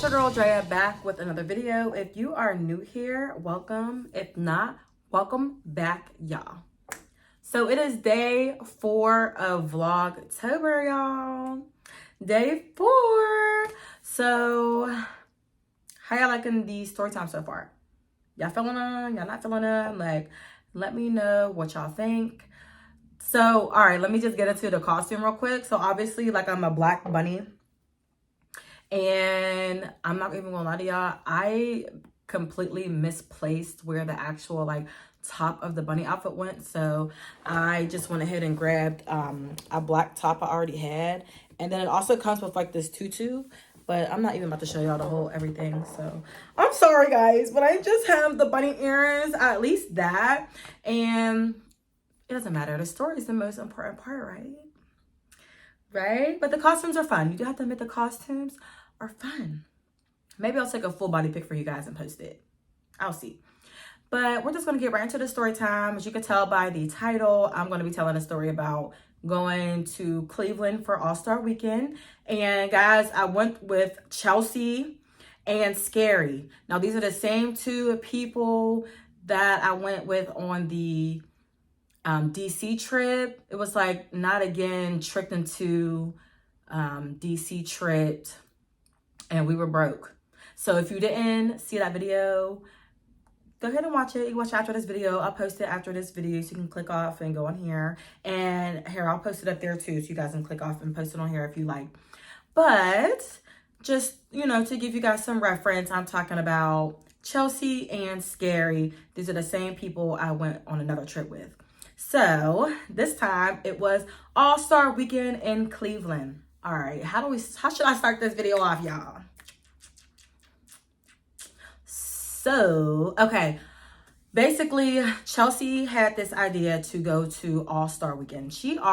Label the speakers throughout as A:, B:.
A: It's your girl Drea back with another video. If you are new here, welcome. If not, welcome back, y'all. So it is day 4 of Vlogtober, y'all. Day 4. So how y'all liking the story time so far? Y'all feeling them? Y'all not feeling them? Like, let me know what y'all think. So, all right, let me just get into the costume real quick. So obviously, like, I'm a black bunny. And I'm not even gonna lie to y'all, I completely misplaced where the actual like top of the bunny outfit went. So I just went ahead and grabbed a black top I already had. And then it also comes with like this tutu, but I'm not even about to show y'all the whole everything. So I'm sorry guys, but I just have the bunny earrings, at least that. And it doesn't matter. The story is the most important part, right? Right? But the costumes are fun. You do have to admit the costumes are fun. Maybe I'll take a full body pic for you guys and post it. I'll see. But we're just going to get right into the story time. As you can tell by the title, I'm going to be telling a story about going to Cleveland for All-Star Weekend. And guys, I went with Chelsea and Scary. Now, these are the same two people that I went with on the DC trip. It was like Not Again tricked into DC tripped, and we were broke. So if you didn't see that video, go ahead and watch it. You can watch it after this video. I'll post it after this video, so you can click off and go on here. And here, I'll post it up there too, so you guys can click off and post it on here if you like. But just, you know, to give you guys some reference, I'm talking about Chelsea and Scary. These are the same people I went on another trip with. So this time it was All-Star Weekend in Cleveland. All right, how should I start this video off, y'all? So, okay. Basically, Chelsea had this idea to go to All-Star Weekend. She just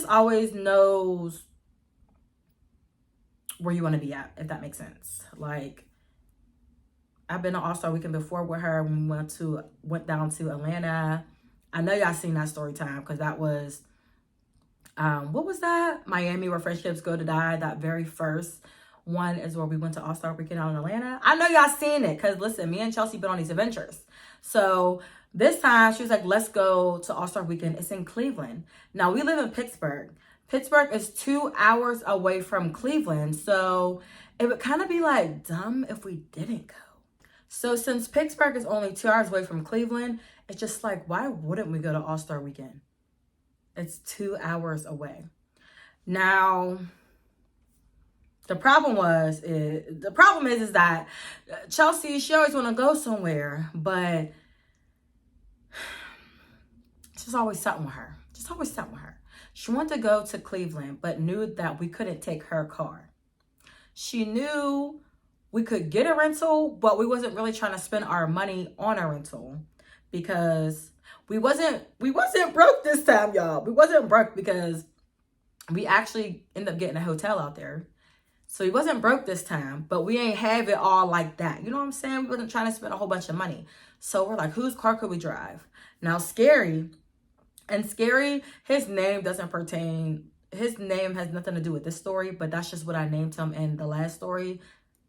A: always knows where you want to be at, if that makes sense. Like, I've been to All-Star Weekend before with her when we went down to Atlanta. I know y'all seen that story time because that was, what was that? Miami, Where Friendships Go to Die. That very first one is where we went to All-Star Weekend out in Atlanta. I know y'all seen it because listen, me and Chelsea been on these adventures. So this time she was like, let's go to All-Star Weekend. It's in Cleveland. Now we live in Pittsburgh. Pittsburgh is 2 hours away from Cleveland. So it would kind of be like dumb if we didn't go. So since Pittsburgh is only 2 hours away from Cleveland, it's just like, why wouldn't we go to All-Star Weekend? It's 2 hours away. Now, the problem is that Chelsea, she always want to go somewhere, but it's just always something with her. She wanted to go to Cleveland, but knew that we couldn't take her car. She knew we could get a rental, but we wasn't really trying to spend our money on a rental because we wasn't broke this time, y'all. We wasn't broke because we actually ended up getting a hotel out there. So we wasn't broke this time, but we ain't have it all like that. You know what I'm saying? We wasn't trying to spend a whole bunch of money. So we're like, whose car could we drive? Now, Scary, his name has nothing to do with this story, but that's just what I named him in the last story,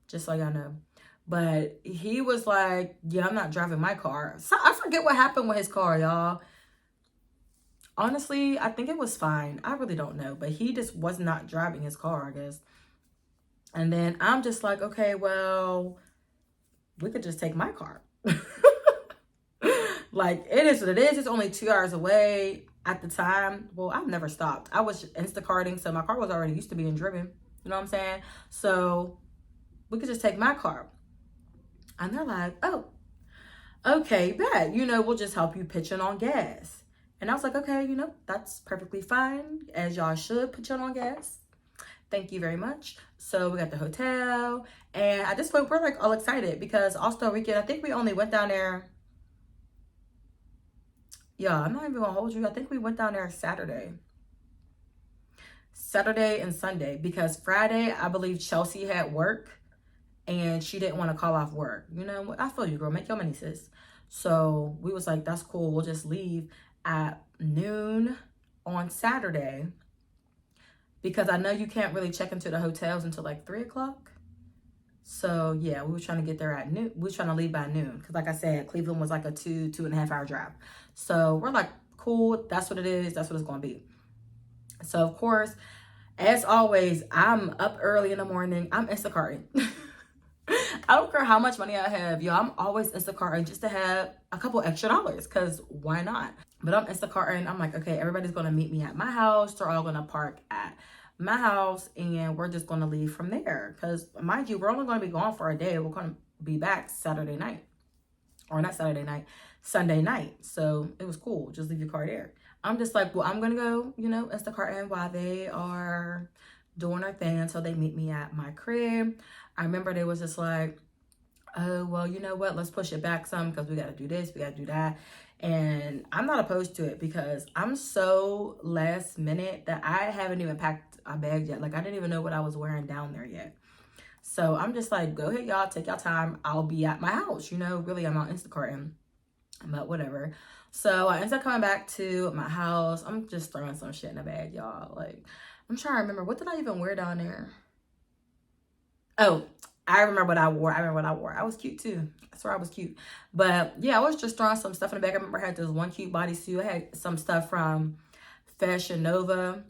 A: just so y'all know. But he was like, yeah, I'm not driving my car. So I forget what happened with his car, y'all. Honestly, I think it was fine. I really don't know, but he just was not driving his car, I guess. And then I'm just like, okay, well, we could just take my car. Like, it is what it is. It's only 2 hours away at the time. Well, I've never stopped. I was Instacarting, so my car was already used to being driven. You know what I'm saying? So we could just take my car. And they're like, oh, okay, bet. You know, we'll just help you pitch in on gas. And I was like, okay, you know, that's perfectly fine, as y'all should pitch in on gas. Thank you very much. So we got the hotel, and at this point, we're like all excited because All-Star Weekend, I think we only went down there. Yeah, I'm not even gonna hold you. I think we went down there Saturday and Sunday because Friday, I believe Chelsea had work and she didn't want to call off work. You know, I feel you, girl. Make your money, sis. So we was like, that's cool. We'll just leave at noon on Saturday because I know you can't really check into the hotels until like 3 o'clock. So yeah, we were trying to get there at noon. We were trying to leave by noon because, like I said, Cleveland was like a 2.5 hour drive. So we're like, cool, that's what it is. That's what it's going to be. So of course, as always, I'm up early in the morning. I'm Instacarting. I don't care how much money I have, yo. I'm always Instacarting just to have a couple extra dollars, because why not? But I'm Instacarting. I'm like, okay, everybody's going to meet me at my house. They're all going to park at my house, and we're just going to leave from there. Because mind you, we're only going to be gone for a day. We're going to be back Saturday night. Or not Saturday night, Sunday night. So it was cool. Just leave your car there. I'm just like, well, I'm going to go, you know, Instacarting while they are doing their thing until they meet me at my crib. I remember they was just like, oh, well, you know what? Let's push it back some because we got to do this, we got to do that. And I'm not opposed to it because I'm so last minute that I haven't even packed a bag yet. Like, I didn't even know what I was wearing down there yet. So I'm just like, go ahead, y'all, take y'all time. I'll be at my house. You know, really, I'm out Instacarting, but whatever. So I ended up coming back to my house. I'm just throwing some shit in the bag, y'all. Like, I'm trying to remember, what did I even wear down there? Oh, I remember what I wore. I was cute too. I swear I was cute. But yeah, I was just throwing some stuff in the bag. I remember I had this one cute bodysuit. I had some stuff from Fashion Nova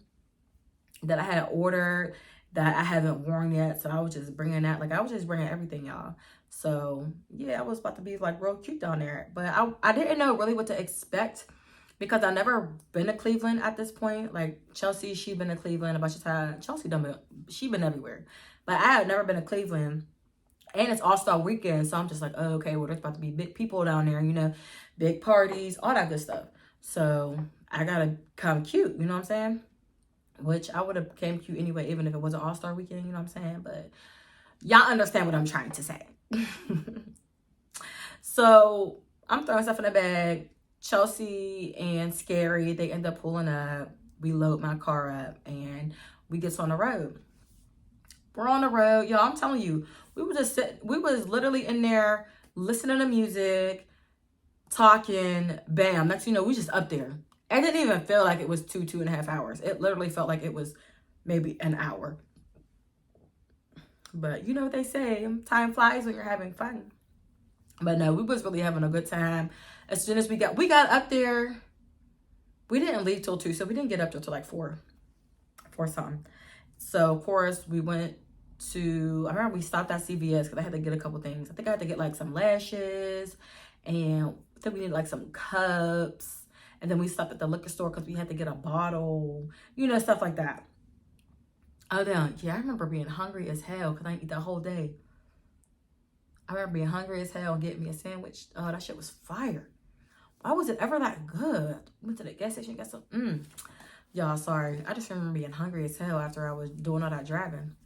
A: that I had ordered that I haven't worn yet. So I was just bringing that. Like, I was just bringing everything, y'all. So yeah, I was about to be like real cute down there. But I didn't know really what to expect because I never been to Cleveland at this point. Like, Chelsea, she been to Cleveland a bunch of times. Chelsea she been everywhere. But I had never been to Cleveland. And it's All-Star weekend. So I'm just like, oh, okay, well, there's about to be big people down there, you know, big parties, all that good stuff. So I got to come cute, you know what I'm saying? Which I would have came cute anyway, even if it was an All-Star weekend, you know what I'm saying? But y'all understand what I'm trying to say. So I'm throwing stuff in the bag. Chelsea and Scary, they end up pulling up. We load my car up and we get on the road. We're on the road, y'all. I'm telling you, we was literally in there listening to music, talking, bam. Next, you know, we just up there. It didn't even feel like it was 2.5 hours. It literally felt like it was maybe an hour. But you know what they say, time flies when you're having fun. But no, we was really having a good time. As soon as we got up there, we didn't leave till 2, so we didn't get up till like 4 something. So of course we went to, I remember we stopped at CVS because I had to get a couple things. I think I had to get like some lashes, and I think we needed like some cups. And then we stopped at the liquor store because we had to get a bottle, you know, stuff like that. Oh, damn. Yeah, I remember being hungry as hell because I didn't eat the whole day. I remember being hungry as hell and getting me a sandwich. Oh, that shit was fire. Why was it ever that good? Went to the gas station, got some, Y'all, sorry. I just remember being hungry as hell after I was doing all that driving.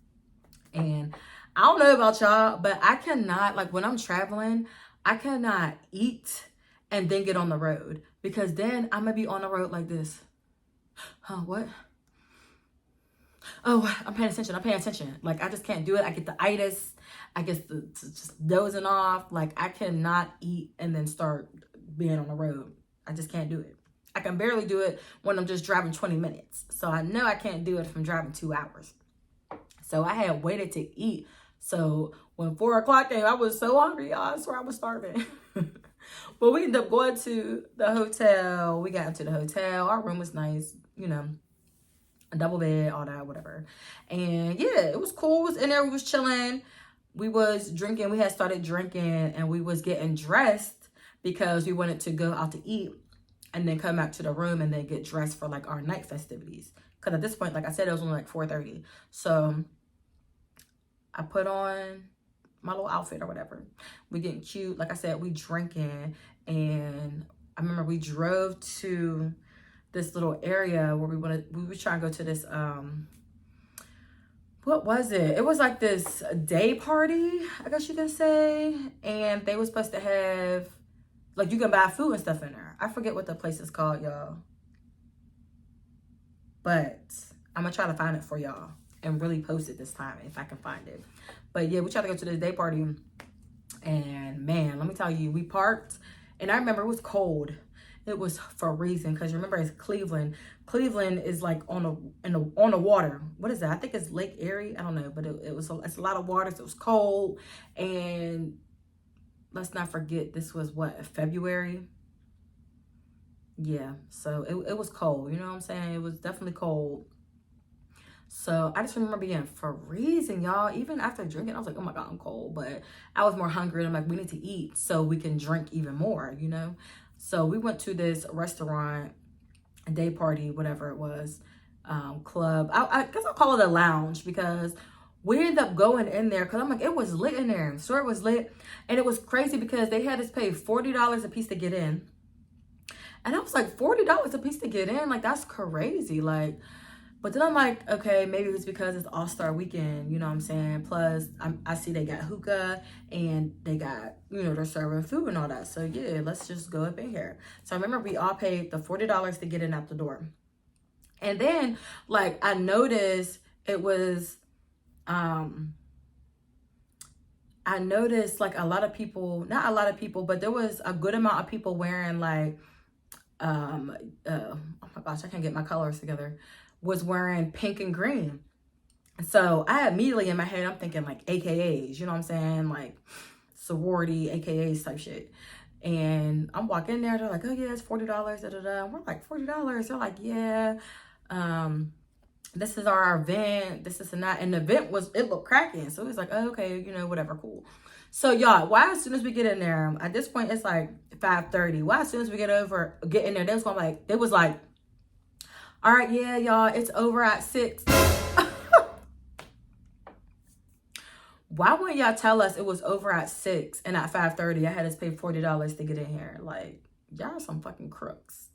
A: And I don't know about y'all, but I cannot, like, when I'm traveling, I cannot eat and then get on the road. Because then I'm going to be on the road like this. Huh, what? Oh, I'm paying attention. Like, I just can't do it. I get the itis. I get just dozing off. Like, I cannot eat and then start being on the road. I just can't do it. I can barely do it when I'm just driving 20 minutes. So I know I can't do it if I'm driving 2 hours. So I had waited to eat. So when 4 o'clock came, I was so hungry, y'all. I swear I was starving. But we ended up going to the hotel. We got into the hotel. Our room was nice, you know, a double bed, all that, whatever. And yeah, it was cool. We was in there. We was chilling. We was drinking. We had started drinking and we was getting dressed because we wanted to go out to eat and then come back to the room and then get dressed for like our night festivities. Because at this point, like I said, it was only like 4:30. So I put on my little outfit or whatever. We getting cute. Like I said, we drinking. And I remember we drove to this little area where we were trying to go to this, what was it? It was like this day party, I guess you can say. And they were supposed to have, like, you can buy food and stuff in there. I forget what the place is called, y'all. But I'm going to try to find it for y'all and really post it this time if I can find it. But yeah, we tried to go to this day party. And man, let me tell you, we parked. And I remember it was cold. it was freezing. Because remember, it's Cleveland. Cleveland is like on the water. What is that? I think it's Lake Erie. I don't know, but it's a lot of water. So it was cold. And let's not forget, this was what, February? Yeah, so it was cold. You know what I'm saying? It was definitely cold. So I just remember being freezing, y'all. Even after drinking, I was like, oh my God, I'm cold. But I was more hungry, and I'm like, we need to eat so we can drink even more, you know? So we went to this restaurant, day party, whatever it was, club. I guess I'll call it a lounge, because we ended up going in there because I'm like, it was lit in there. The store was lit. And it was crazy because they had us pay $40 a piece to get in. And I was like, $40 a piece to get in? Like, that's crazy. Like, but then I'm like, okay, maybe it's because it's All-Star weekend, you know what I'm saying? Plus, I see they got hookah and they got, you know, they're serving food and all that. So yeah, let's just go up in here. So I remember we all paid the $40 to get in out the door. And then, like, I noticed it was, I noticed like a lot of people, not a lot of people, but there was a good amount of people wearing like, oh my gosh, I can't get my colors together, was wearing pink and green. So I immediately in my head, I'm thinking like AKAs, you know what I'm saying? Like sorority, AKAs type shit. And I'm walking in there, they're like, oh yeah, it's $40, da da da. And we're like, $40? They're like, yeah, this is our event, this is not. And the event was, it looked cracking. So it was like, oh, okay, you know, whatever, cool. So y'all, why as soon as we get in there, at this point it's like 5:30. Why as soon as we get in there, they was like, all right, yeah, y'all, it's over at 6. Why wouldn't y'all tell us it was over at 6 and at 5:30 I had us pay $40 to get in here? Like, y'all are some fucking crooks.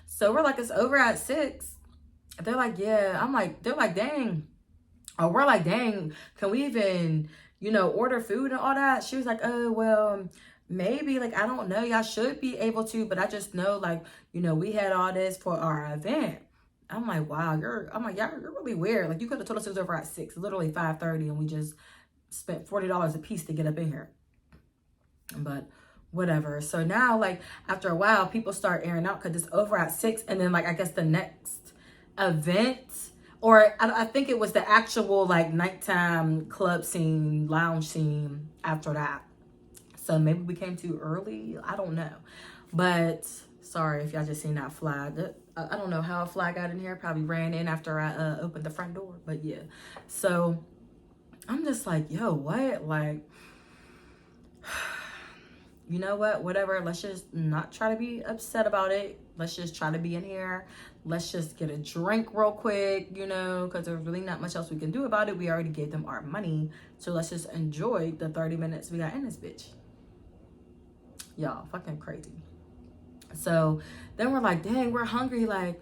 A: So we're like, it's over at 6. They're like, yeah. They're like, dang. Or we're like, dang, can we even, you know, order food and all that? She was like, oh, well, maybe, like, I don't know. Y'all should be able to, but I just know, like, you know, we had all this for our event. I'm like, wow, you're really weird. Like, you could have told us it was over at 6, literally 5:30, and we just spent $40 a piece to get up in here. But whatever. So now, like, after a while, people start airing out because it's over at 6, and then, like, I guess the next event, or I think it was the actual, like, nighttime club scene, lounge scene after that. So maybe we came too early. I don't know. But sorry if y'all just seen that flag. I don't know how a flag got in here. Probably ran in after I opened the front door. But yeah. So I'm just like, yo, what? Like, you know what? Whatever. Let's just not try to be upset about it. Let's just try to be in here. Let's just get a drink real quick, you know, because there's really not much else we can do about it. We already gave them our money. So let's just enjoy the 30 minutes we got in this bitch. Y'all, fucking crazy. So then we're like, dang, we're hungry. Like,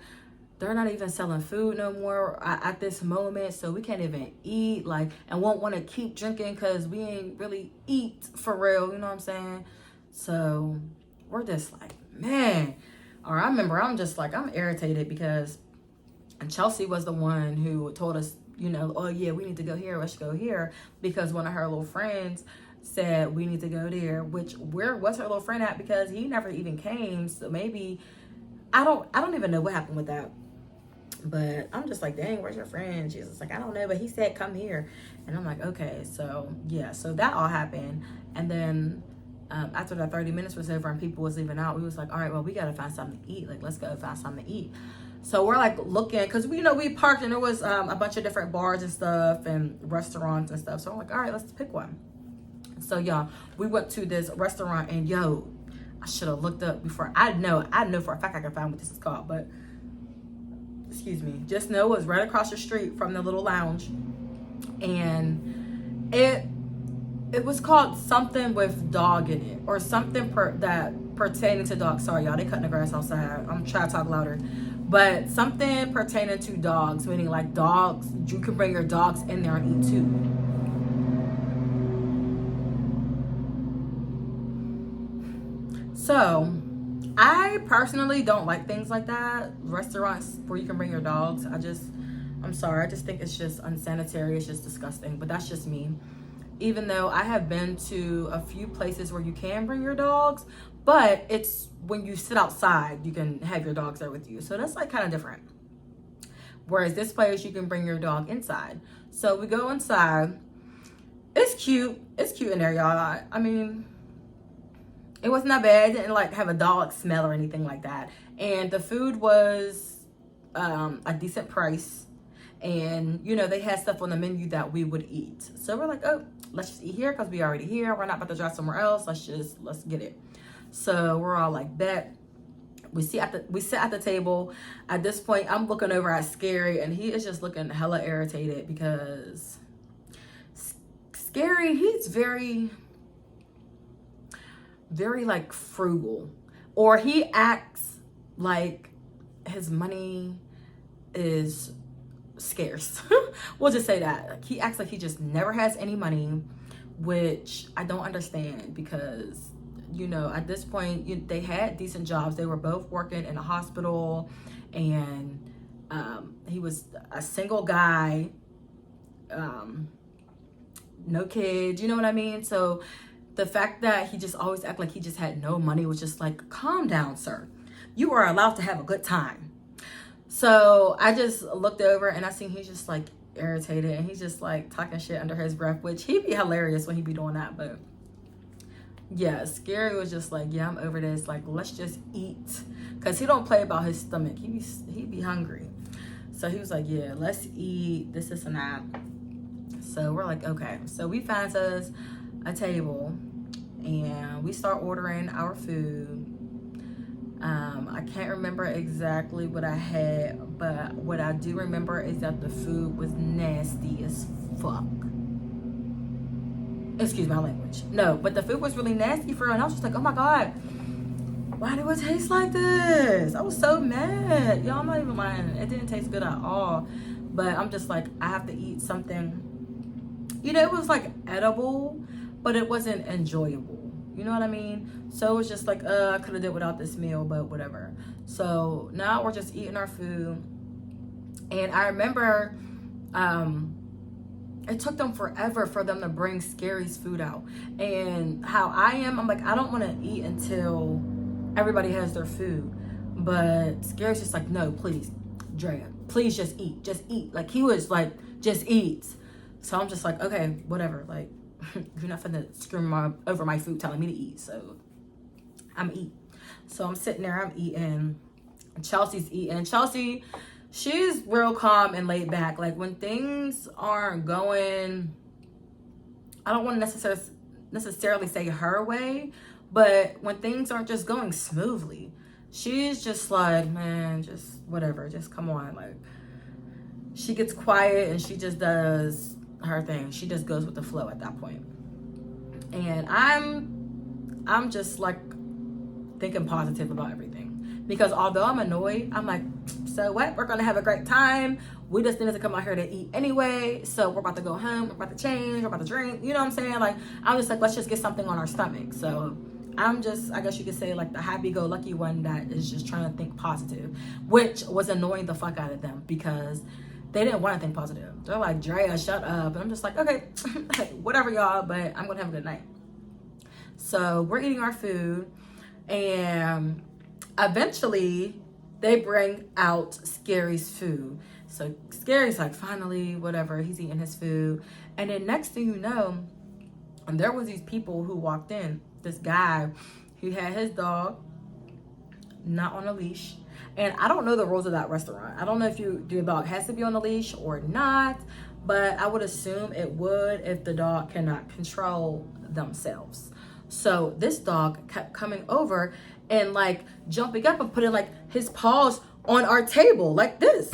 A: they're not even selling food no more at this moment. So we can't even eat, like, and won't want to keep drinking because we ain't really eat for real. You know what I'm saying? So we're just like, man. Or I remember I'm just like, I'm irritated because Chelsea was the one who told us, you know, oh yeah, we need to go here. Let's go here. Because one of her little friends said we need to go there, which where was her little friend at? Because he never even came. So maybe I don't even know what happened with that. But I'm just like, dang, where's your friend? She's just like, I don't know, but he said come here. And I'm like, okay. So yeah, so that all happened. And then after that 30 minutes was over and people was leaving out, we was like, all right, well, we gotta find something to eat. Like, let's go find something to eat. So we're like looking, because we, you know, we parked and there was a bunch of different bars and stuff and restaurants and stuff. So I'm like, all right, let's pick one. So y'all, we went to this restaurant and yo, I should have looked up before. I know for a fact I can find what this is called, but excuse me, just know it was right across the street from the little lounge. And it was called something with dog in it, or something that pertaining to dogs. Sorry y'all, they cutting the grass outside. I'm trying to talk louder. But something pertaining to dogs, meaning like dogs, you can bring your dogs in there and eat too. So I personally don't like things like that. Restaurants where you can bring your dogs. I'm sorry. I just think it's just unsanitary. It's just disgusting. But that's just me. even though I have been to a few places where you can bring your dogs, but it's when you sit outside, you can have your dogs there with you. So that's like kind of different. Whereas this place, you can bring your dog inside. So we go inside. It's cute. It's cute in there, y'all. I mean, it wasn't that bad. It didn't like have a dog smell or anything like that. And the food was a decent price. And, you know, they had stuff on the menu that we would eat. So we're like, oh, let's just eat here because we already here. We're not about to drive somewhere else. Let's get it. So we're all like, bet. We sit at the table. At this point, I'm looking over at Scary, and he is just looking hella irritated because Scary, he's very, very like frugal, or he acts like his money is scarce. We'll just say that. Like, he acts like he just never has any money, which I don't understand because, you know, at this point, they had decent jobs. They were both working in a hospital, and he was a single guy, no kids, you know what I mean? So the fact that he just always acted like he just had no money was just like, calm down, sir. You are allowed to have a good time. So I just looked over and I seen he's just like irritated, and he's just like talking shit under his breath, which he'd be hilarious when he be doing that, but yeah, Scary was just like, yeah, I'm over this. Like, let's just eat. Because he don't play about his stomach. He be hungry. So he was like, yeah, let's eat. This and that. So we're like, okay. So we find us a table. And we start ordering our food. I can't remember exactly what I had. But what I do remember is that the food was nasty as fuck. Excuse my language. No, but the food was really nasty for her, and I was just like, oh my God, why do it taste like this? I was so mad. Y'all, I'm not even lying. It didn't taste good at all. But I'm just like, I have to eat something. You know, it was like edible, but it wasn't enjoyable. You know what I mean? So it was just like, I could have did without this meal, but whatever. So now we're just eating our food. And I remember, it took them forever for them to bring Scary's food out. And how I am, I'm like, I don't want to eat until everybody has their food. But Scary's just like, no, please, Drea, please just eat. Just eat. Like, he was like, just eat. So I'm just like, okay, whatever. Like, you're not finna scream over my food telling me to eat. So I'm eating. So I'm sitting there, I'm eating. Chelsea's eating. Chelsea, she's real calm and laid back. Like, when things aren't going, I don't want to necessarily say her way, but when things aren't just going smoothly, she's just like, man, just whatever, just come on. Like, she gets quiet and she just does her thing. She just goes with the flow at that point. And I'm just like thinking positive about everything, because although I'm annoyed, I'm like, so what? We're gonna have a great time. We just needed to come out here to eat anyway. So we're about to go home. We're about to change. We're about to drink. You know what I'm saying? Like, I'm just like, let's just get something on our stomach. So I'm just, I guess you could say, like the happy-go-lucky one that is just trying to think positive, which was annoying the fuck out of them because they didn't want to think positive. They're like, Drea, shut up. And I'm just like, okay, whatever, y'all, but I'm gonna have a good night. So we're eating our food, and eventually they bring out Scary's food. So Scary's like, finally, whatever, he's eating his food. And then next thing you know, and there was these people who walked in. This guy who had his dog not on a leash. And I don't know the rules of that restaurant. I don't know if your dog has to be on a leash or not, but I would assume it would if the dog cannot control themselves. So this dog kept coming over and like jumping up and putting like his paws on our table like this.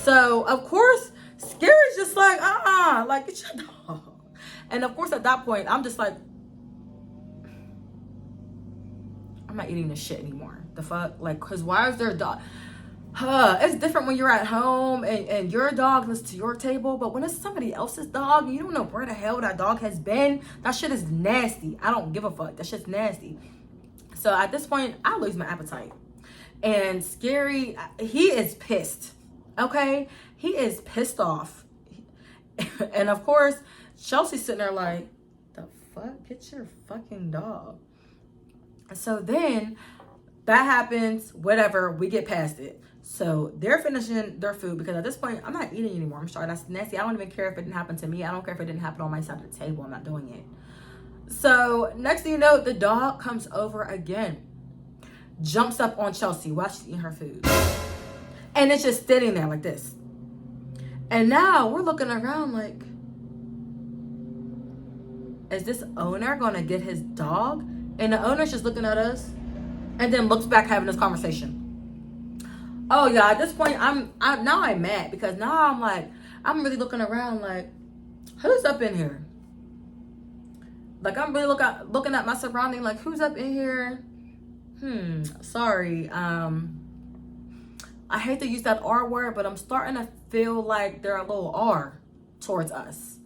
A: So of course, Scary's just like, like, it's your dog. And of course at that point, I'm just like, I'm not eating this shit anymore. The fuck? Like, cause why is there a dog? It's different when you're at home and your dog is to your table, but when it's somebody else's dog, you don't know where the hell that dog has been. That shit is nasty. I don't give a fuck. That shit's nasty. So at this point, I lose my appetite. And Scary, he is pissed. Okay? He is pissed off. And of course, Chelsea's sitting there like, fuck? Get your fucking dog. So then that happens, whatever, we get past it. So they're finishing their food because at this point, I'm not eating anymore. I'm sorry, that's nasty. I don't even care if it didn't happen to me. I don't care if it didn't happen on my side of the table. I'm not doing it. So next thing you know, the dog comes over again, jumps up on Chelsea while she's eating her food. And it's just sitting there like this. And now we're looking around like, is this owner gonna get his dog? And the owner's just looking at us and then looks back having this conversation. Oh yeah, at this point I'm mad because now I'm like, I'm really looking around like, who's up in here? Like I'm really looking at my surrounding like, who's up in here? Sorry. I hate to use that R word, but I'm starting to feel like they're a little R towards us.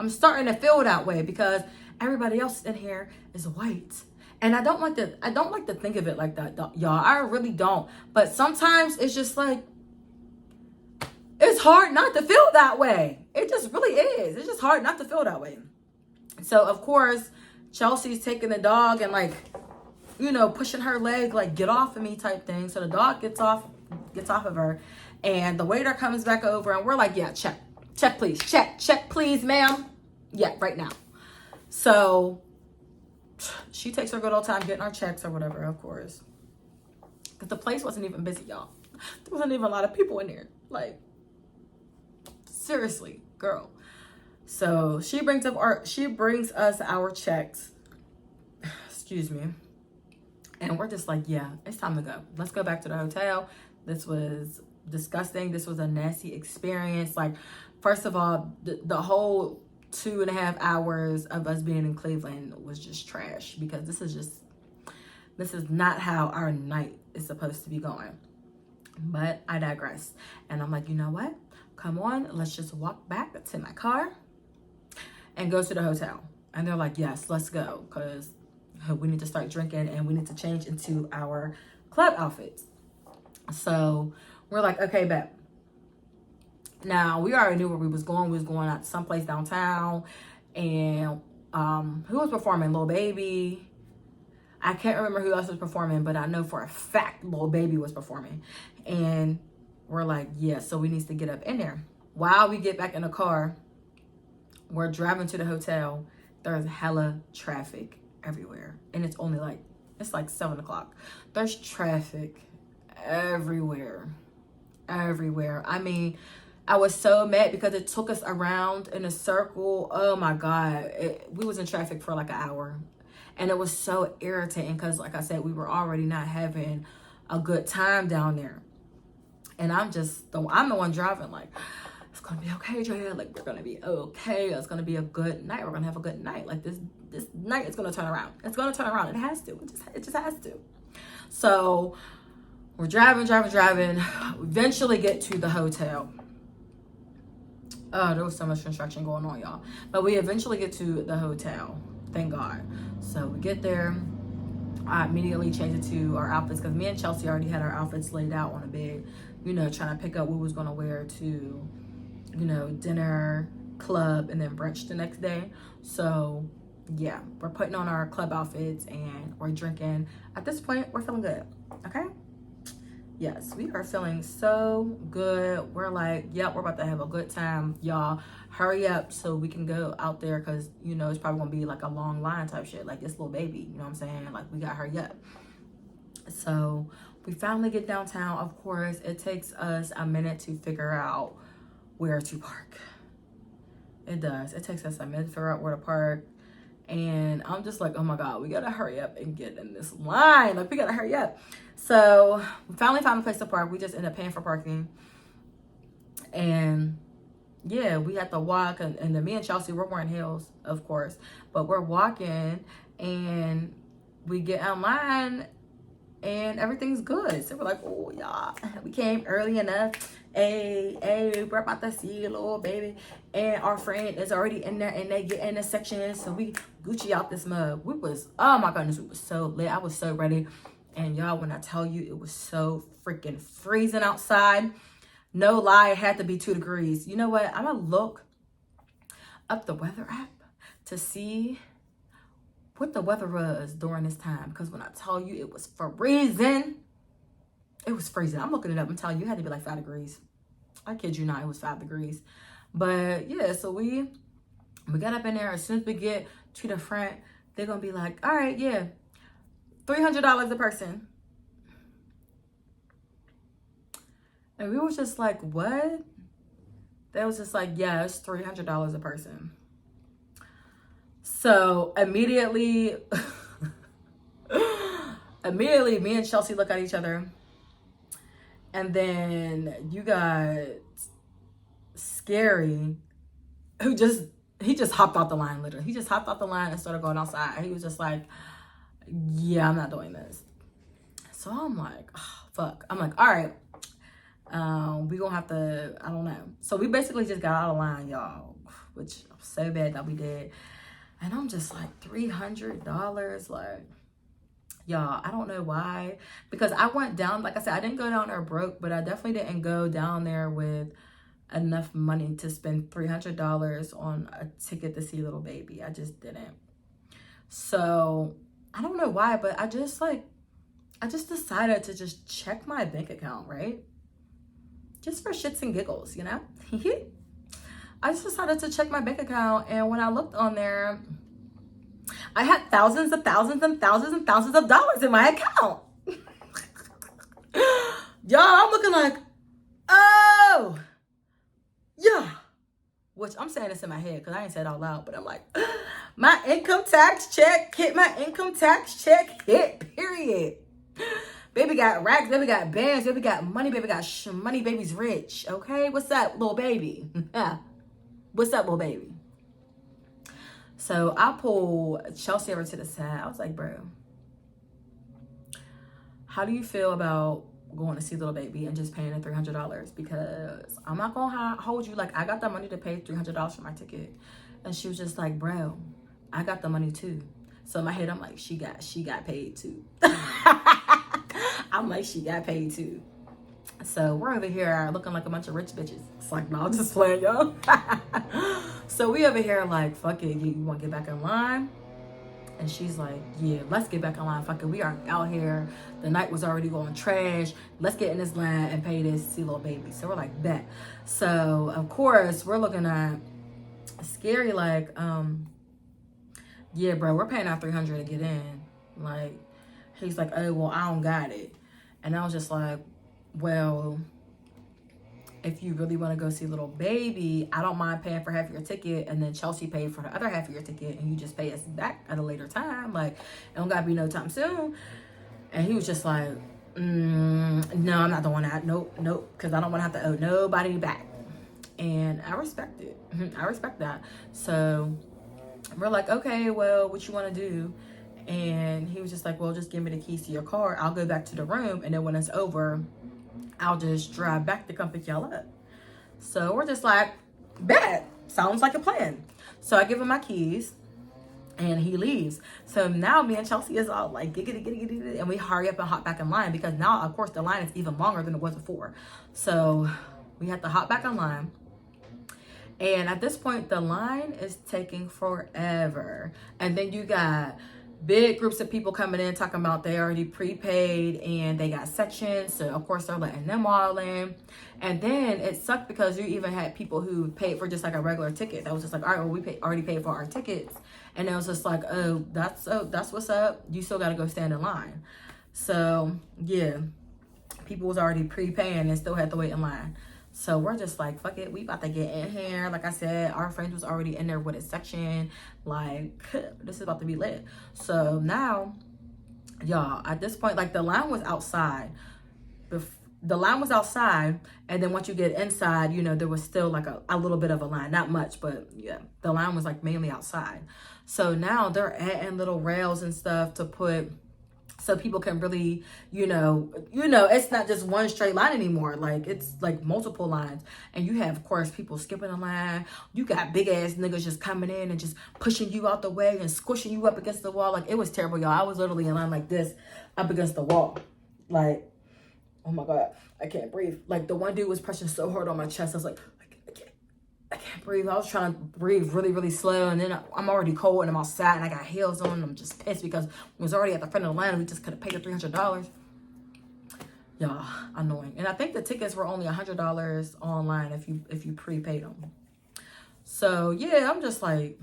A: I'm starting to feel that way because everybody else in here is white. And I don't like to think of it like that, y'all. I really don't. But sometimes it's just like, it's hard not to feel that way. It just really is. It's just hard not to feel that way. So of course, Chelsea's taking the dog and like, you know, pushing her leg, like, get off of me type thing. So the dog gets off of her. And the waiter comes back over and we're like, yeah, check please, check please, ma'am. Yeah, right now. So she takes her good old time getting our checks or whatever, of course. Because the place wasn't even busy, y'all. There wasn't even a lot of people in there. Like, seriously, girl. So she brings us our checks. Excuse me. And we're just like, yeah, it's time to go. Let's go back to the hotel. This was disgusting. This was a nasty experience. Like, first of all, the whole 2.5 hours of us being in Cleveland was just trash because this is not how our night is supposed to be going. But I digress. And I'm like, you know what? Come on, let's just walk back to my car and go to the hotel. And they're like, yes, let's go because we need to start drinking and we need to change into our club outfits. So we're like, okay, bet. Now, we already knew where we was going. We was going out to someplace downtown. And who was performing? Lil Baby. I can't remember who else was performing, but I know for a fact Lil Baby was performing. And we're like, yeah, so we need to get up in there. While we get back in the car, we're driving to the hotel. There's hella traffic everywhere. And it's only like, it's like 7 o'clock. There's traffic everywhere. I mean, I was so mad because it took us around in a circle. Oh my God. We was in traffic for like an hour. And it was so irritating because, like I said, we were already not having a good time down there. And I'm the one driving like, it's going to be okay, Drea. Like, we're going to be okay. It's going to be a good night. We're going to have a good night. Like, this night is going to turn around. It's going to turn around. It has to. It just has to. So we're driving. Eventually get to the hotel. Oh, there was so much construction going on, y'all. But we eventually get to the hotel. Thank God. So we get there. I immediately changed it to our outfits because me and Chelsea already had our outfits laid out on the bed. You know, trying to pick up what we was going to wear to, you know, dinner, club, and then brunch the next day. So, yeah, we're putting on our club outfits and we're drinking. At this point, we're feeling good. Okay? Yes, we are feeling so good. We're like, yep, we're about to have a good time. Y'all, hurry up so we can go out there because, you know, it's probably going to be like a long line type shit. Like this Lil Baby, you know what I'm saying? Like, we got to hurry up. So we finally get downtown. Of course, it takes us a minute to figure out where to park. It does. It takes us a minute to figure out where to park. And I'm just like, oh my God, we got to hurry up and get in this line. Like, we got to hurry up. So we finally found a place to park. We just ended up paying for parking. And yeah, we had to walk. And then me and Chelsea, we're wearing heels, of course. But we're walking and we get online and everything's good. So we're like, oh, y'all, we came early enough. Hey, we're about to see you, Lil Baby. And our friend is already in there and they get in the section. So we Gucci out this mug. Oh my goodness, we was so lit. I was so ready. And y'all, when I tell you, it was so freaking freezing outside. No lie, it had to be 2 degrees. You know what? I'm going to look up the weather app to see what the weather was during this time. Because when I tell you it was freezing, it was freezing. I'm looking it up. I'm telling you, it had to be like 5 degrees. I kid you not, it was 5 degrees. But yeah, so we got up in there. As soon as we get to the front, they're going to be like, all right, yeah, $300 a person. And we was just like, what? They was just like, yeah, it's $300 a person. So immediately, me and Chelsea look at each other. And then you got Scary, he just hopped out the line, literally. He just hopped out the line and started going outside. He was just like, yeah, I'm not doing this. So I'm like, oh, fuck. I'm like, all right. We gonna have to, I don't know. So we basically just got out of line, y'all, which I'm so bad that we did. And I'm just like, $300, like, y'all, I don't know why. Because I went down, like I said, I didn't go down there broke, but I definitely didn't go down there with enough money to spend $300 on a ticket to see little baby. I just didn't. So I don't know why, but I just decided to just check my bank account, right? Just for shits and giggles, you know? I just decided to check my bank account, and when I looked on there, I had thousands and thousands and thousands and thousands of dollars in my account. Y'all, I'm looking like, oh, yeah. Which I'm saying this in my head because I ain't said it out loud, but I'm like, my income tax check hit, period. Baby got racks, baby got bands, baby got money, baby got money, baby's rich, okay? What's up, little baby? What's up, little baby? So I pulled Chelsea over to the side. I was like, bro, how do you feel about going to see little baby and just paying the $300? Because I'm not gonna hold you. Like, I got the money to pay $300 for my ticket. And she was just like, bro, I got the money too. So in my head, I'm like, she got paid too. I'm like, she got paid too. So we're over here looking like a bunch of rich bitches. It's like, no, I'm just playing, y'all. So we over here like, fuck it, you want to get back in line? And she's like, yeah, let's get back in line. Fuck it, we are out here. The night was already going trash. Let's get in this line and pay this, see little baby. So we're like, bet. So of course we're looking at Scary like, yeah, bro, we're paying out $300 to get in. Like, he's like, oh, well, I don't got it. And I was just like, well, if you really want to go see little baby, I don't mind paying for half your ticket, and then Chelsea paid for the other half of your ticket, and you just pay us back at a later time. Like, it don't gotta be no time soon. And he was just like, no, I'm not doing that. Nope, because I don't want to have to owe nobody back. And I respect it. I respect that. So we're like, okay, well, what you want to do? And he was just like, well, just give me the keys to your car. I'll go back to the room, and then when it's over, I'll just drive back to come pick y'all up. So we're just like, bet. Sounds like a plan. So I give him my keys, and he leaves. So now me and Chelsea is all like, giggity, and we hurry up and hop back in line, because now, of course, the line is even longer than it was before. So we have to hop back in line. And at this point, the line is taking forever. And then you got big groups of people coming in talking about they already prepaid and they got sections. So, of course, they're letting them all in. And then it sucked because you even had people who paid for just like a regular ticket. That was just like, all right, well, we already paid for our tickets. And it was just like, oh, that's what's up. You still got to go stand in line. So, yeah, people was already prepaying and still had to wait in line. So we're just like, fuck it, we about to get in here. Like I said, our friend was already in there with a section. Like, this is about to be lit. So now, y'all, at this point, like, the line was outside. The line was outside, and then once you get inside, you know, there was still like a little bit of a line. Not much, but yeah, the line was like mainly outside. So now they're adding little rails and stuff to put, so people can really, you know, it's not just one straight line anymore. Like, it's like multiple lines. And you have, of course, people skipping a line. You got big ass niggas just coming in and just pushing you out the way and squishing you up against the wall. Like, it was terrible, y'all. I was literally in line like this up against the wall. Like, oh my God, I can't breathe. Like, the one dude was pressing so hard on my chest. I was like, I can't. I can't breathe. I was trying to breathe really, really slow. And then I'm already cold and I'm outside and I got heels on. And I'm just pissed because we was already at the front of the line. We just could have paid the $300. Y'all, annoying. And I think the tickets were only $100 online if you prepaid them. So yeah, I'm just like,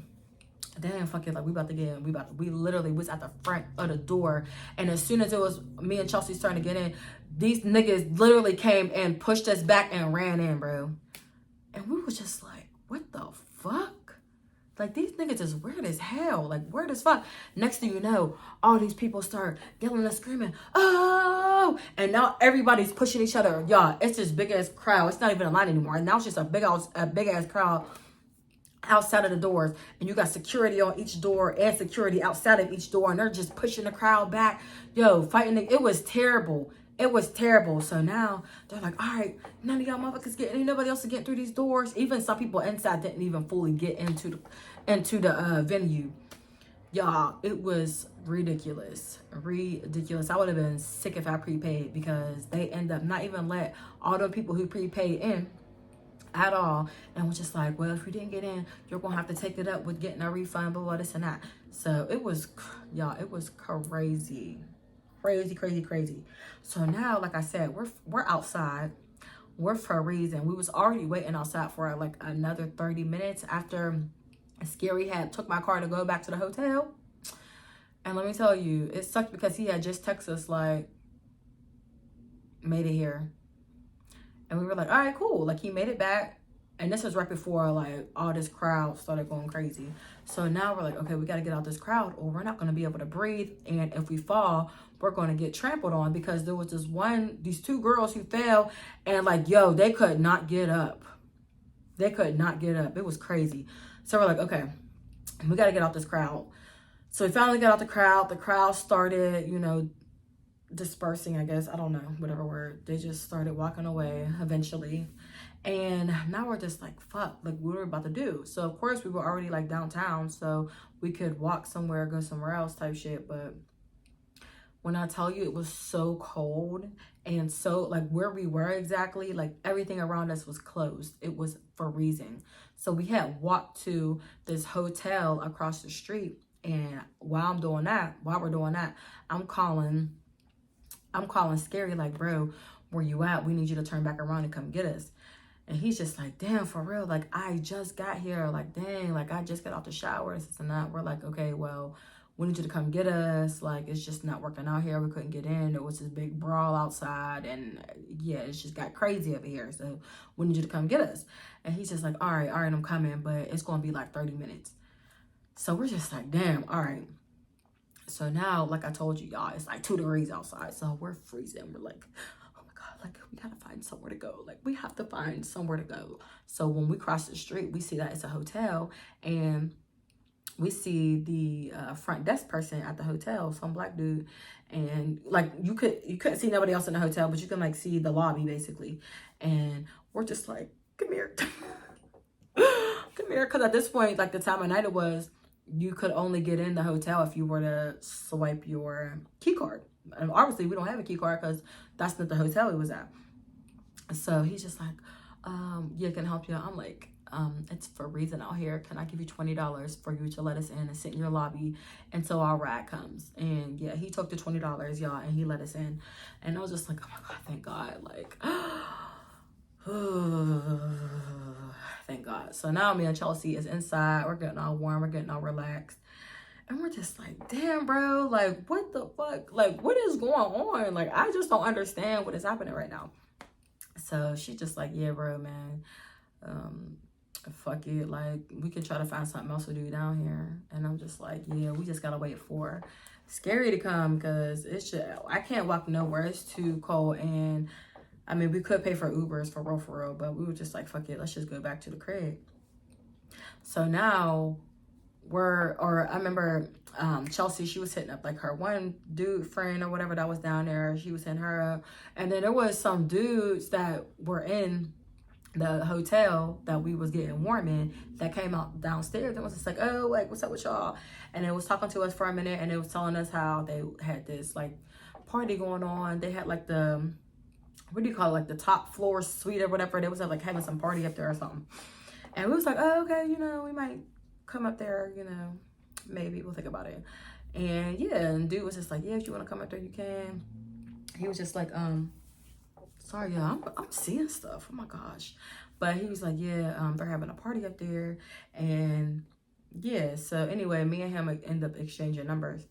A: damn, fuck it. Like, we literally was at the front of the door. And as soon as it was me and Chelsea starting to get in, these niggas literally came and pushed us back and ran in, bro. And we was just like, what the fuck? Like, these niggas is weird as hell. Like, weird as fuck. Next thing you know, all these people start yelling and screaming, oh! And now everybody's pushing each other. Y'all, it's this big ass crowd. It's not even a line anymore. And now it's just a big ass crowd outside of the doors. And you got security on each door and security outside of each door. And they're just pushing the crowd back. Yo, fighting. It was terrible. It was terrible. So now they're like, all right, none of y'all motherfuckers getting, nobody else is getting through these doors. Even some people inside didn't even fully get into the venue. Y'all, it was ridiculous. Ridiculous. I would have been sick if I prepaid because they end up not even let all the people who prepaid in at all. And was just like, well, if you didn't get in, you're going to have to take it up with getting a refund, blah, blah, this and that. So it was, y'all, it was crazy. Crazy. So now, like I said, we're outside. We're for a reason. We was already waiting outside for like another 30 minutes after Scary had took my car to go back to the hotel. And let me tell you, it sucked because he had just texted us like, made it here. And we were like, all right, cool. Like, he made it back. And this was right before, like, all this crowd started going crazy. So now we're like, okay, we got to get out this crowd or we're not going to be able to breathe. And if we fall, we're going to get trampled on because there was these two girls who fell and, like, yo, they could not get up. They could not get up. It was crazy. So we're like, okay, we got to get out this crowd. So we finally got out the crowd. The crowd started, you know, dispersing, I guess. I don't know, whatever word. They just started walking away eventually. And now we're just like, fuck, like, what are we about to do? So of course we were already like downtown, so we could walk somewhere, go somewhere else type shit. But when I tell you, it was so cold and so, like, where we were exactly, like, everything around us was closed. It was freezing. So we had walked to this hotel across the street. And while we're doing that, I'm calling Scary, like, bro, where you at? We need you to turn back around and come get us. And he's just like, damn, for real, like, I just got here, like, dang, like, I just got out the shower, this and that. We're like, okay, well, we need you to come get us. Like, it's just not working out here. We couldn't get in. There was this big brawl outside, and yeah, it's just got crazy over here. So we need you to come get us. And he's just like, all right, I'm coming, but it's going to be like 30 minutes. So we're just like, damn, all right. So now, like I told you, y'all, it's like 2 degrees outside. So we're freezing. We're like, oh my God, like, we gotta find somewhere to go. Like, we have to find somewhere to go. So when we cross the street, we see that it's a hotel, and we see the front desk person at the hotel, some black dude. And like, you couldn't see nobody else in the hotel, but you can like see the lobby basically. And we're just like, come here. Come here. Because at this point, like, the time of night it was, you could only get in the hotel if you were to swipe your key card. And obviously we don't have a key card because that's not the hotel we was at. So he's just like, yeah, can I help you? I'm like, it's for a reason out here. Can I give you $20 for you to let us in and sit in your lobby until our ride comes? And yeah, he took the $20, y'all, and he let us in. And I was just like, oh my God, thank God. Like, thank God. So now me and Chelsea is inside. We're getting all warm. We're getting all relaxed. And we're just like, damn, bro. Like, what the fuck? Like, what is going on? Like, I just don't understand what is happening right now. So she just like, yeah, bro, man. Fuck it. Like, we could try to find something else to do down here. And I'm just like, yeah, we just gotta wait for Scary to come because it's just, I can't walk nowhere. It's too cold. And I mean, we could pay for Ubers for real, but we were just like, fuck it, let's just go back to the crib. So now I remember Chelsea, she was hitting up like her one dude friend or whatever that was down there. She was hitting her up. And then there was some dudes that were in the hotel that we was getting warm in that came out downstairs and was just like, oh, like, what's up with y'all? And it was talking to us for a minute, and it was telling us how they had this like party going on. They had like what do you call it, like the top floor suite or whatever. They was like having some party up there or something. And we was like, oh, okay, you know, we might come up there, you know, maybe we'll think about it. And yeah, and dude was just like, yeah, if you want to come up there, you can. He was just like, sorry, yeah, I'm seeing stuff. Oh my gosh. But he was like, yeah, they're having a party up there. And yeah, so anyway, me and him end up exchanging numbers.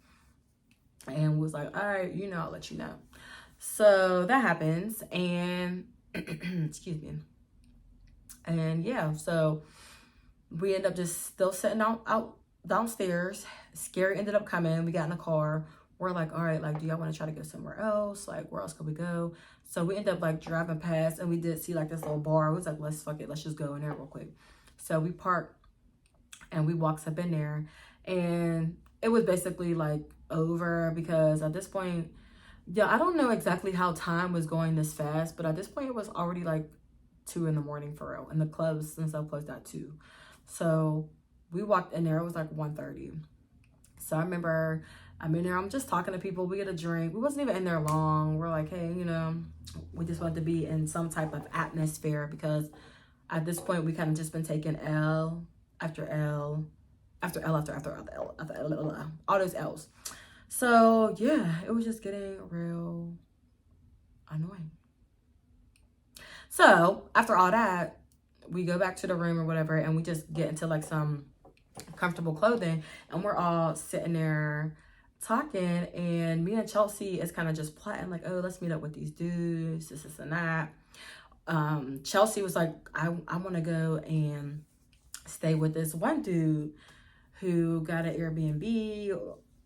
A: And was like, all right, you know, I'll let you know. So that happens. And excuse me. And yeah, so we end up just still sitting out downstairs. Scary ended up coming. We got in the car. We're like, all right, like, do y'all want to try to go somewhere else? Like, where else could we go? So we end up like driving past, and we did see like this little bar. We was like, let's fuck it, let's just go in there real quick. So we parked and we walks up in there, and it was basically like over, because at this point, yeah, I don't know exactly how time was going this fast, but at this point it was already like 2 in the morning for real, and the clubs and stuff closed at 2. So we walked in there, it was like 1:30. So I remember I'm in there, I'm just talking to people, we get a drink. We wasn't even in there long. We're like, hey, you know, we just wanted to be in some type of atmosphere, because at this point we kind of just been taking L after L after L after L after L, all those L's. So yeah, it was just getting real annoying. So after all that, we go back to the room or whatever, and we just get into like some comfortable clothing, and we're all sitting there talking, and me and Chelsea is kind of just plotting like, oh, let's meet up with these dudes, this and that. Chelsea was like, I want to go and stay with this one dude who got an Airbnb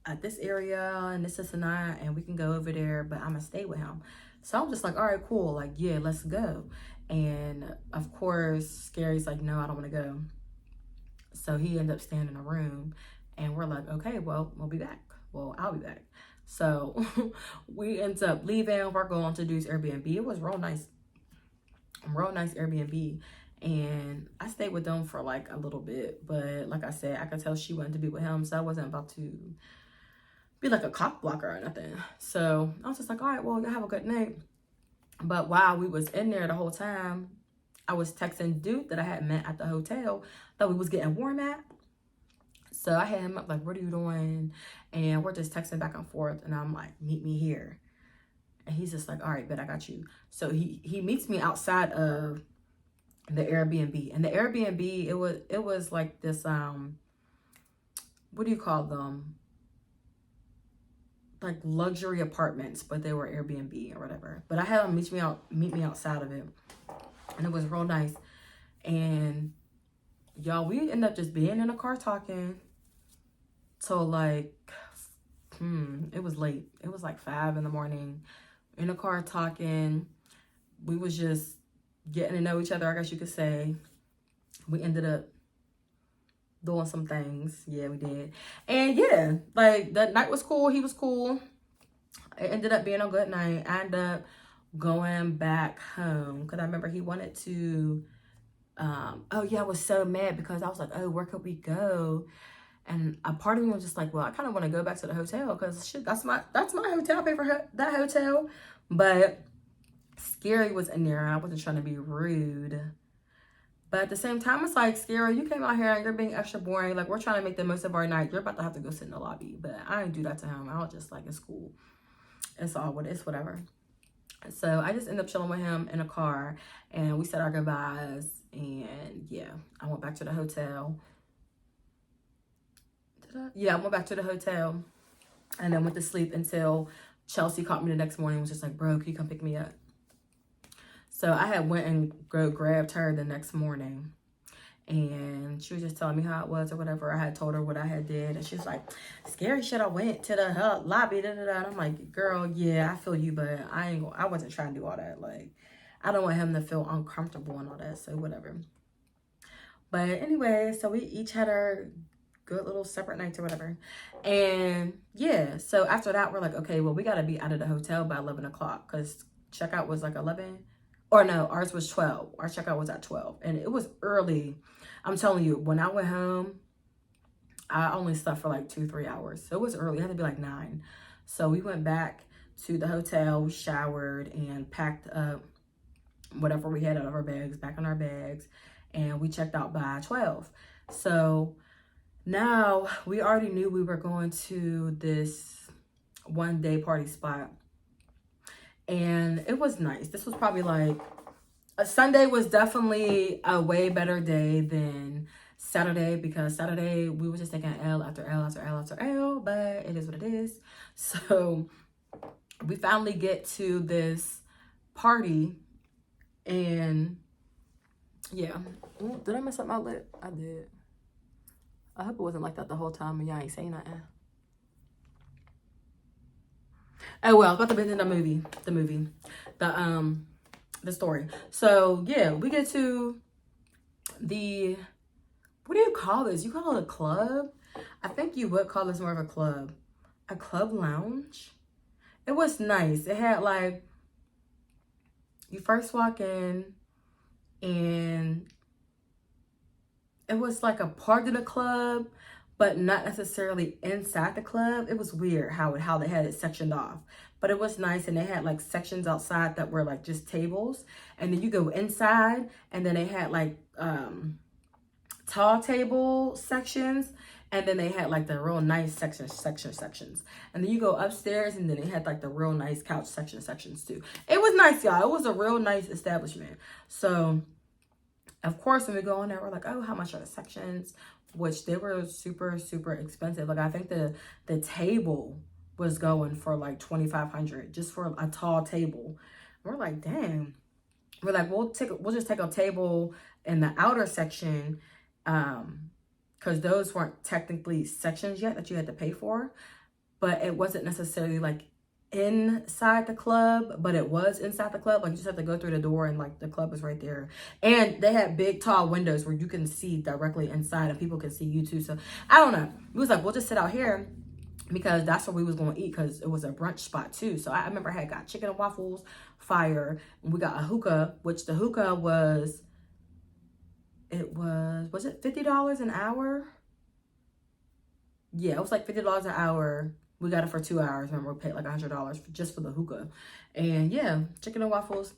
A: at this area and this and that, and we can go over there, but I'm gonna stay with him. So I'm just like, all right, cool, like, yeah, let's go. And of course, Scary's like, no, I don't want to go. So he ended up staying in a room, and we're like, okay, well, we'll be back. Well, I'll be back. So we end up leaving. We're going to dude's Airbnb. It was real nice Airbnb. And I stayed with them for like a little bit, but like I said, I could tell she wanted to be with him, so I wasn't about to be like a cock blocker or nothing. So I was just like, all right, well, y'all have a good night. But while we was in there the whole time, I was texting dude that I had met at the hotel that we was getting warm at. So I had him up like, what are you doing? And we're just texting back and forth, and I'm like, meet me here. And he's just like, all right, bet I got you. So he meets me outside of the Airbnb. And the Airbnb, it was like this, what do you call them? Like luxury apartments, but they were Airbnb or whatever. But I had him meet me outside of it, and it was real nice. And y'all, we ended up just being in the car talking till like, it was late. It was like 5 in the morning. In the car talking. We was just getting to know each other, I guess you could say. We ended up doing some things. Yeah, we did. And yeah, like that night was cool. He was cool. It ended up being a good night. I ended up going back home because I remember he wanted to, oh yeah, I was so mad because I was like, oh, where could we go? And a part of me was just like, well, I kind of want to go back to the hotel because shit, that's my hotel. I pay for that hotel. But Scary was in there, and I wasn't trying to be rude. But at the same time, it's like, Scary, you came out here and you're being extra boring. Like, we're trying to make the most of our night. You're about to have to go sit in the lobby. But I didn't do that to him. I was just like, it's cool. It's all what it's whatever. So I just ended up chilling with him in a car, and we said our goodbyes. And yeah, I went back to the hotel. Yeah, I went back to the hotel and then went to sleep until Chelsea called me the next morning and was just like, bro, can you come pick me up? So I had went and grabbed her the next morning, and she was just telling me how it was or whatever. I had told her what I had did, and she was like, Scary shit, I went to the lobby, da, da, da. And I'm like, girl, yeah, I feel you, but I wasn't trying to do all that. Like, I don't want him to feel uncomfortable and all that, so whatever. But anyway, so we each had our good little separate nights or whatever. And yeah, so after that, we're like, okay, well, we got to be out of the hotel by 11 o'clock because checkout was like 11. Or no, ours was 12. Our checkout was at 12. And it was early. I'm telling you, when I went home, I only slept for like 2-3 hours. So it was early. It had to be like 9. So we went back to the hotel, we showered, and packed up whatever we had out of our bags, back in our bags. and we checked out by 12. So now we already knew we were going to this one day party spot, and it was nice. This was probably like a Sunday was definitely a way better day than Saturday, because Saturday we were just taking L after L after L after L, but it is what it is. So we finally get to this party, and yeah. Ooh, did I mess up my lip? I did. I hope it wasn't like that the whole time and y'all ain't saying nothing. Oh well, about to be in the story. So yeah, we get to the, what do you call this? You call it a club? I think you would call this more of a club. A club lounge? It was nice. It had like, you first walk in and it was like a part of the club, but not necessarily inside the club. It was weird how they had it sectioned off, but it was nice. And they had like sections outside that were like just tables, and then you go inside, and then they had like tall table sections, and then they had like the real nice sections, and then you go upstairs, and then they had like the real nice couch sections too. It was nice, y'all. It was a real nice establishment. So of course, when we go in there, we're like, oh, how much are the sections? Which they were super, super expensive. Like I think the table was going for like $2,500 just for a tall table. We're like, damn. We're like, we'll just take a table in the outer section, because those weren't technically sections yet that you had to pay for, but it wasn't necessarily like inside the club, but it was inside the club. Like you just have to go through the door, and like the club is right there, and they had big tall windows where you can see directly inside, and people can see you too. So I don't know, we was like, we'll just sit out here, because that's where we was going to eat, because it was a brunch spot too. So I remember I had got chicken and waffles, fire, and we got a hookah, which the hookah was, it was it $50 an hour? Yeah, it was like $50 an hour. We got it for 2 hours. Remember, we paid like $100 just for the hookah. And yeah, chicken and waffles.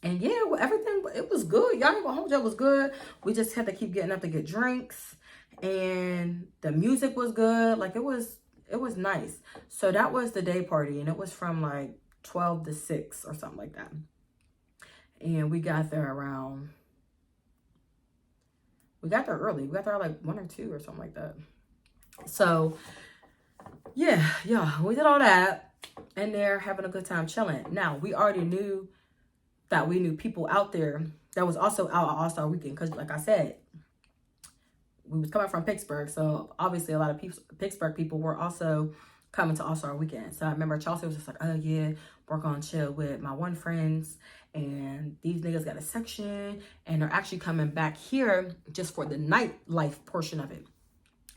A: And yeah, everything, it was good. Y'all ain't gonna hold you, it was good. We just had to keep getting up to get drinks. And the music was good. Like it was nice. So that was the day party. And it was from like 12 to 6 or something like that. And we got there around, we got there early. We got there like 1 or 2 or something like that. So yeah, we did all that, and they're having a good time chilling. Now, we already knew that we knew people out there that was also out at All-Star Weekend, because like I said, we was coming from Pittsburgh, so obviously a lot of Pittsburgh people were also coming to All-Star Weekend. So I remember Chelsea was just like, oh yeah, we're gonna chill with my one friends, and these niggas got a section, and they're actually coming back here just for the nightlife portion of it.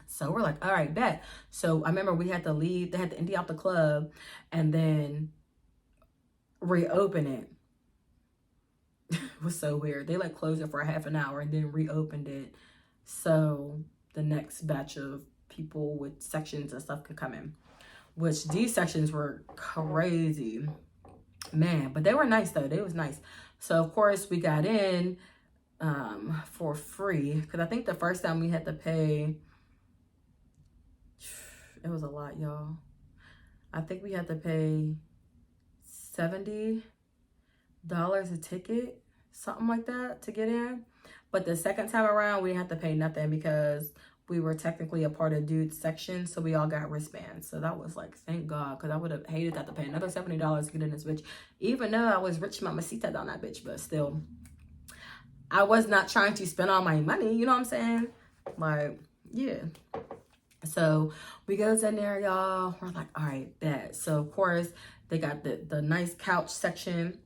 A: So we're like, all right, bet. So I remember we had to leave. They had to empty out the club and then reopen it. It was so weird. They like closed it for a half an hour and then reopened it, so the next batch of people with sections and stuff could come in, which these sections were crazy, man. But they were nice though. They was nice. So of course we got in for free, because I think the first time we had to pay, it was a lot, y'all. I think we had to pay $70 a ticket, something like that, to get in. But the second time around, we didn't have to pay nothing, because we were technically a part of dude's section, so we all got wristbands. So that was like, thank God, because I would have hated that to pay another $70 to get in this bitch. Even though I was rich mamacita down that bitch, but still, I was not trying to spend all my money, you know what I'm saying? Like, yeah. So we goes in there, y'all. We're like, all right, bet. So of course they got the nice couch section,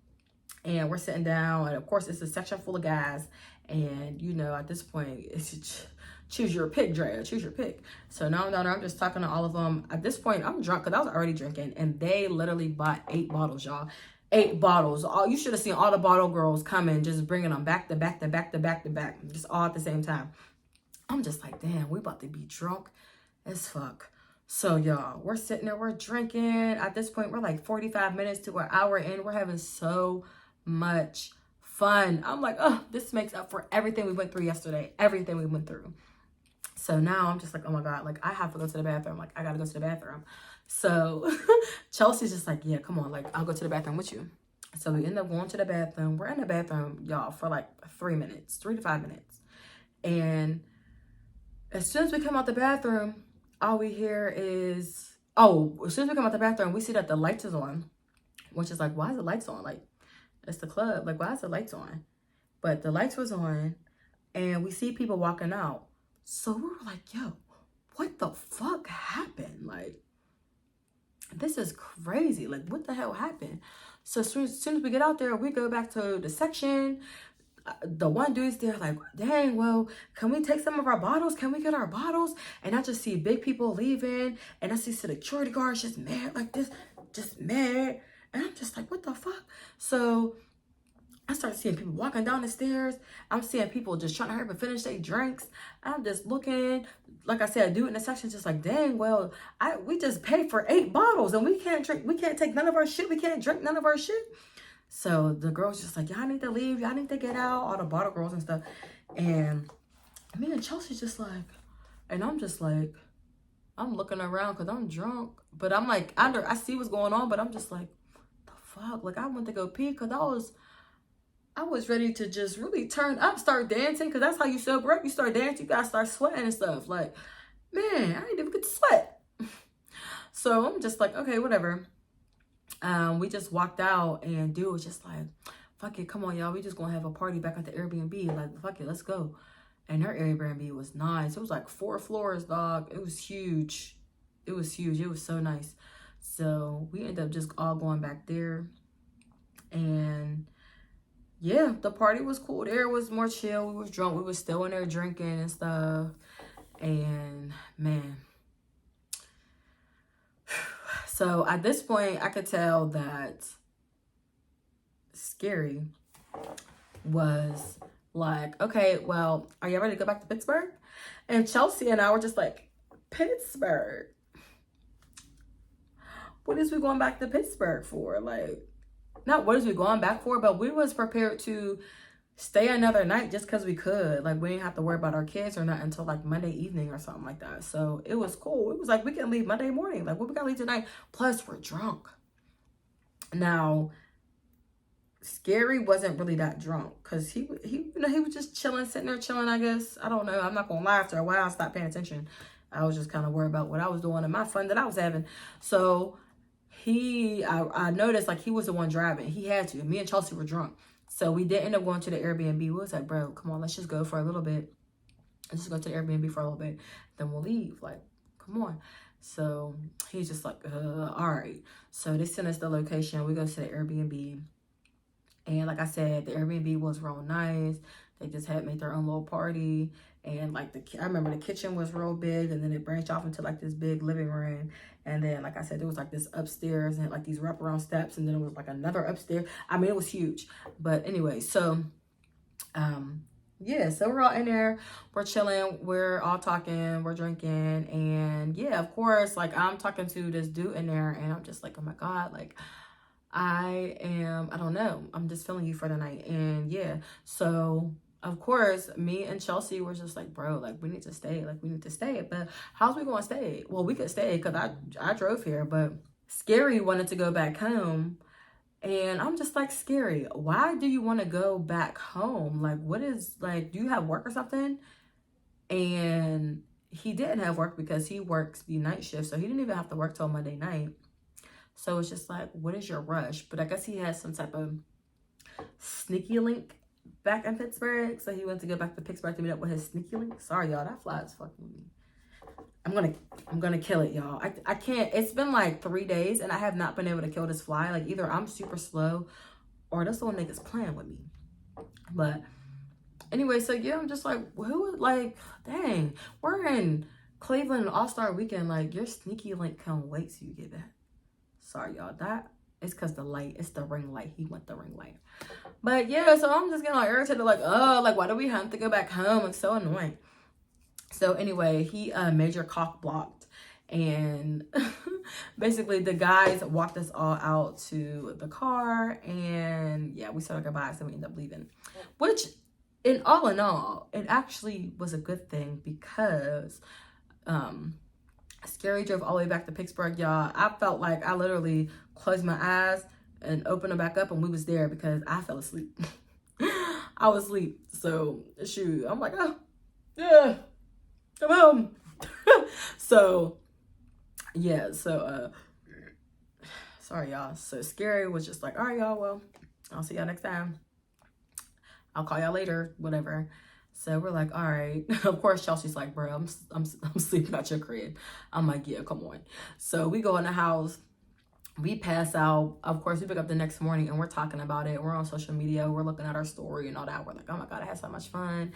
A: and we're sitting down, and of course it's a section full of guys, and you know, at this point it's choose your pick, Drea, choose your pick. So now I'm just talking to all of them. At this point I'm drunk, because I was already drinking, and they literally bought 8 bottles, y'all. 8 bottles. All you should have seen all the bottle girls coming, just bringing them back to back to back to back to back, just all at the same time. I'm just like, damn, we about to be drunk as fuck. So y'all, we're sitting there, we're drinking. At this point, we're like 45 minutes to an hour in. We're having so much fun. I'm like, oh, this makes up for everything we went through yesterday. Everything we went through. So now I'm just like, oh my God, like I have to go to the bathroom. Like I gotta go to the bathroom. So Chelsea's just like, yeah, come on. Like I'll go to the bathroom with you. So we end up going to the bathroom. We're in the bathroom, y'all, for like 3 to 5 minutes. And as soon as we come out the bathroom, all we hear is, as soon as we come out the bathroom, we see that the lights is on, which is like, why is the lights on? Like, it's the club. Like, why is the lights on? But the lights was on, and we see people walking out. So we were like, yo, what the fuck happened? Like, this is crazy. Like, what the hell happened? So as soon as we get out there, we go back to the section. The one dude's there like, dang, well, can we take some of our bottles? Can we get our bottles? And I just see big people leaving. And I see security guards just mad like this, just mad. And I'm just like, what the fuck? So I start seeing people walking down the stairs. I'm seeing people just trying to hurry up and finish their drinks. I'm just looking, like I said, a dude in the section just like, dang, well, we just paid for 8 bottles and we can't drink, we can't take none of our shit. We can't drink none of our shit. So the girl's just like, y'all need to leave. Y'all need to get out. All the bottle girls and stuff. And me and Chelsea's just like, and I'm just like, I'm looking around because I'm drunk. But I'm like, I see what's going on, but I'm just like, the fuck? Like, I went to go pee because I was ready to just really turn up, start dancing. Because that's how you sober up. You start dancing, you got to start sweating and stuff. Like, man, I didn't even get to sweat. So I'm just like, okay, whatever. We just walked out and dude was just like, fuck it, come on, y'all. We just gonna have a party back at the Airbnb. Like, fuck it, let's go. And her Airbnb was nice. It was like 4 floors, dog. It was huge. It was huge. It was so nice. So we ended up just all going back there. And yeah, the party was cool. The air was more chill. We was drunk. We was still in there drinking and stuff. And man. So at this point, I could tell that Scary was like, okay, well, are you ready to go back to Pittsburgh? And Chelsea and I were just like, Pittsburgh? What is we going back to Pittsburgh for? Like, not what is we going back for, but we was prepared to stay another night just because we could. Like, we didn't have to worry about our kids or not until like Monday evening or something like that. So it was cool. It was like, we can leave Monday morning. Like, what we gotta leave tonight? Plus, we're drunk. Now, Scary wasn't really that drunk because he was just chilling, sitting there chilling, I guess. I don't know. I'm not gonna lie, after a while I stopped paying attention. I was just kind of worried about what I was doing and my fun that I was having. So I noticed like he was the one driving. He had to. Me and Chelsea were drunk. So we did end up going to the Airbnb. We was like, bro, come on, let's just go for a little bit. Let's just go to the Airbnb for a little bit. Then we'll leave. Like, come on. So he's just like, all right. So they sent us the location. We go to the Airbnb. And like I said, the Airbnb was real nice. They just had made their own little party. And like I remember the kitchen was real big. And then it branched off into like this big living room. And then, like I said, there was like this upstairs and like these wraparound steps. And then it was like another upstairs. I mean, it was huge. But anyway, so, yeah. So we're all in there. We're chilling. We're all talking. We're drinking. And yeah, of course, like I'm talking to this dude in there. And I'm just like, oh my God, like I don't know. I'm just feeling you for the night. And yeah, so of course, me and Chelsea were just like, bro, like, we need to stay. Like, we need to stay. But how's we going to stay? Well, we could stay because I drove here. But Scary wanted to go back home. And I'm just like, Scary, why do you want to go back home? Like, what is, like, do you have work or something? And he didn't have work because he works the night shift. So he didn't even have to work till Monday night. So it's just like, what is your rush? But I guess he has some type of sneaky link back in Pittsburgh. So he went to go back to Pittsburgh to meet up with his sneaky link. Sorry, y'all. That fly is fucking with me. I'm gonna kill it, y'all. I can't. It's been like 3 days and I have not been able to kill this fly. Like, either I'm super slow or this little nigga's playing with me. But anyway, so yeah, I'm just like, who, like, dang, we're in Cleveland All-Star weekend. Like, your sneaky link can't wait till you get back. Sorry, y'all. That is because the light, it's the ring light. He went the ring light. But yeah, so I'm just getting like irritated, like, oh, like, why do we have to go back home? It's so annoying. So anyway, he major cock blocked. And basically the guys walked us all out to the car, and yeah, we said our goodbyes and we ended up leaving. Which, in all, it actually was a good thing because Scary drove all the way back to Pittsburgh, y'all. I felt like I literally closed my eyes and opened them back up and we was there because I fell asleep. I was asleep. So, shoot, I'm like, oh, yeah, come home. So, yeah, so, sorry, y'all. So, Scary was just like, all right, y'all, well, I'll see y'all next time. I'll call y'all later, whatever. So we're like, all right. Of course, Chelsea's like, bro, I'm sleeping at your crib. I'm like, yeah, come on. So we go in the house. We pass out. Of course, we pick up the next morning and we're talking about it. We're on social media. We're looking at our story and all that. We're like, oh my God, I had so much fun.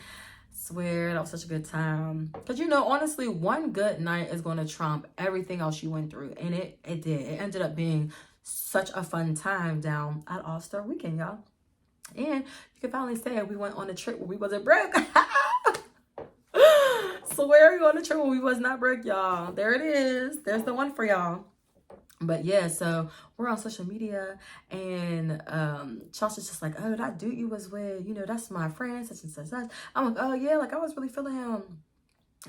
A: Swear, that was such a good time. Because, you know, honestly, one good night is going to trump everything else you went through. And it did. It ended up being such a fun time down at Allstar weekend, y'all. And you can finally say we went on a trip where we wasn't broke. Swear we went on a trip where we was not broke, y'all. There it is. There's the one for y'all. But yeah, so we're on social media and Chelsea's just like, oh, that dude you was with, you know, that's my friend, such and such, such. I'm like, oh yeah, like I was really feeling him.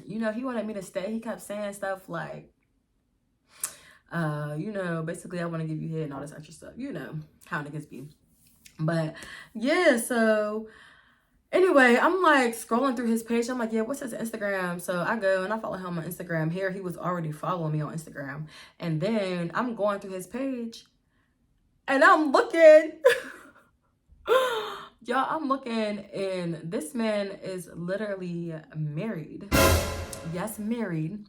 A: You know, he wanted me to stay. He kept saying stuff like, you know, basically I want to give you head and all this extra stuff. You know how niggas be. But yeah, so anyway, I'm like scrolling through his page. I'm like, yeah, what's his Instagram? So I go and I follow him on Instagram. Here, he was already following me on Instagram. And then I'm going through his page and I'm looking. Y'all, I'm looking and this man is literally married. Yes, married.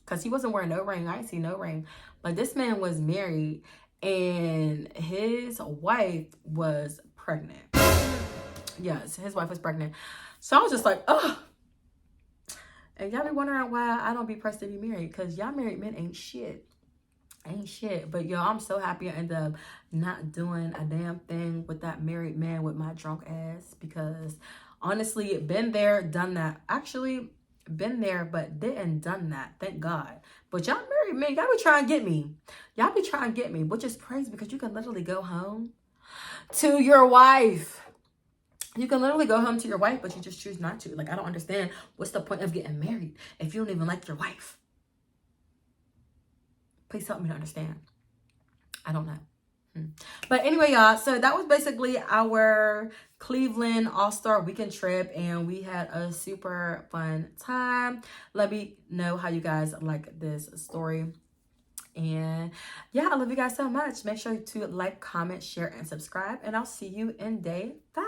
A: Because he wasn't wearing no ring. I didn't see no ring. But this man was married. And his wife was pregnant. Yes, his wife was pregnant. So I was just like, oh. And y'all be wondering why I don't be pressed to be married. Because y'all married men ain't shit. Ain't shit. But y'all, I'm so happy I ended up not doing a damn thing with that married man with my drunk ass. Because honestly, been there, done that. Actually, been there, but didn't done that. Thank God. But y'all married men, y'all be trying to get me. Y'all be trying to get me, which is crazy because you can literally go home to your wife. You can literally go home to your wife, but you just choose not to. Like, I don't understand. What's the point of getting married if you don't even like your wife? Please help me to understand. I don't know. But anyway, y'all, so that was basically our Cleveland All-Star weekend trip, and we had a super fun time. Let me know how you guys like this story. And yeah, I love you guys so much. Make sure to like, comment, share, and subscribe, and I'll see you in day 5.